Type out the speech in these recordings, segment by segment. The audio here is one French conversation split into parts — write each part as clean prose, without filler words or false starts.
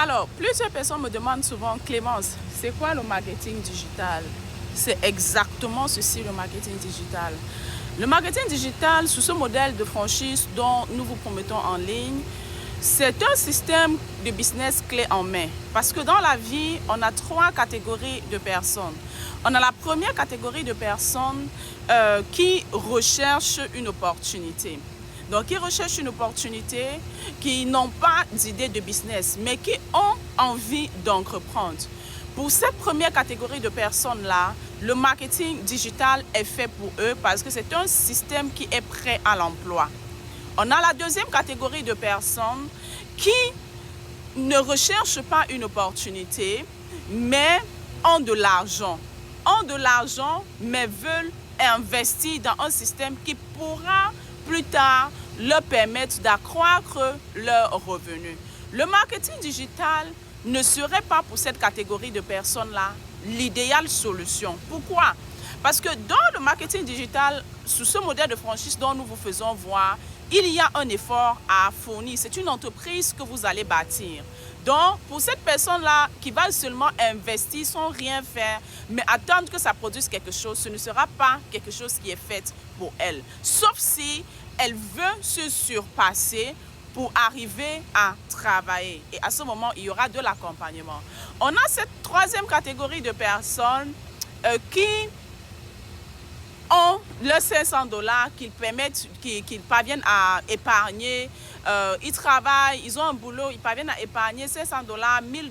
Alors, plusieurs personnes me demandent souvent, Clémence, c'est quoi le marketing digital? C'est exactement ceci, le marketing digital. Le marketing digital, sous ce modèle de franchise dont nous vous promettons en ligne, c'est un système de business clé en main. Parce que dans la vie, on a trois catégories de personnes. On a la première catégorie de personnes qui recherchent une opportunité. Donc, qui recherchent une opportunité, qui n'ont pas d'idée de business, mais qui ont envie d'entreprendre. Pour cette première catégorie de personnes-là, le marketing digital est fait pour eux parce que c'est un système qui est prêt à l'emploi. On a la deuxième catégorie de personnes qui ne recherchent pas une opportunité, mais ont de l'argent. Ont de l'argent, mais veulent investir dans un système qui pourra plus tard leur permettre d'accroître leurs revenus. Le marketing digital ne serait pas pour cette catégorie de personnes-là l'idéale solution. Pourquoi? Parce que dans le marketing digital, sous ce modèle de franchise dont nous vous faisons voir, il y a un effort à fournir. C'est une entreprise que vous allez bâtir. Donc, pour cette personne-là qui va seulement investir sans rien faire, mais attendre que ça produise quelque chose, ce ne sera pas quelque chose qui est fait pour elle. Sauf si elle veut se surpasser pour arriver à travailler. Et à ce moment, il y aura de l'accompagnement. On a cette troisième catégorie de personnes qui ont leurs $500 qu'ils parviennent à épargner. Ils travaillent, ils ont un boulot, ils parviennent à épargner $500, $1000.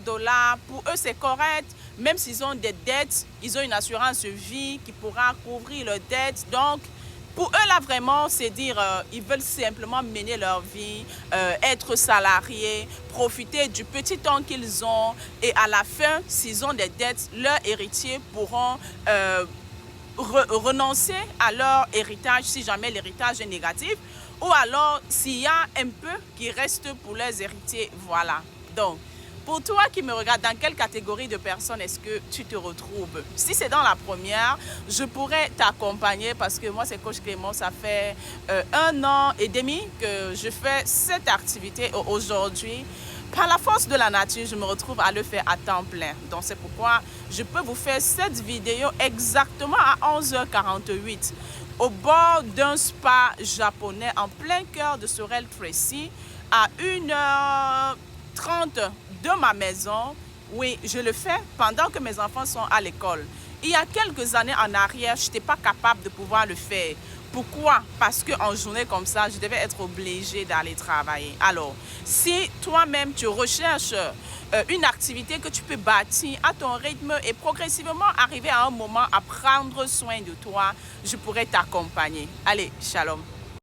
Pour eux, c'est correct. Même s'ils ont des dettes, ils ont une assurance vie qui pourra couvrir leurs dettes. Donc, pour eux, là, vraiment, c'est dire ils veulent simplement mener leur vie, être salariés, profiter du petit temps qu'ils ont. Et à la fin, s'ils ont des dettes, leurs héritiers pourront renoncer à leur héritage si jamais l'héritage est négatif. Ou alors, s'il y a un peu qui reste pour leurs héritiers, voilà. Donc, pour toi qui me regarde, dans quelle catégorie de personnes est-ce que tu te retrouves? Si c'est dans la première, je pourrais t'accompagner parce que moi, c'est Coach Clémence, ça fait 1 an et demi que je fais cette activité aujourd'hui. Par la force de la nature, je me retrouve à le faire à temps plein. Donc, c'est pourquoi je peux vous faire cette vidéo exactement à 11h48 au bord d'un spa japonais en plein cœur de Sorel Tracy à 1h30 de ma maison. Oui, je le fais pendant que mes enfants sont à l'école. Il y a quelques années en arrière, je n'étais pas capable de pouvoir le faire. Pourquoi? Parce qu'en journée comme ça, je devais être obligée d'aller travailler. Alors, si toi-même tu recherches une activité que tu peux bâtir à ton rythme et progressivement arriver à un moment à prendre soin de toi, je pourrais t'accompagner. Allez, shalom.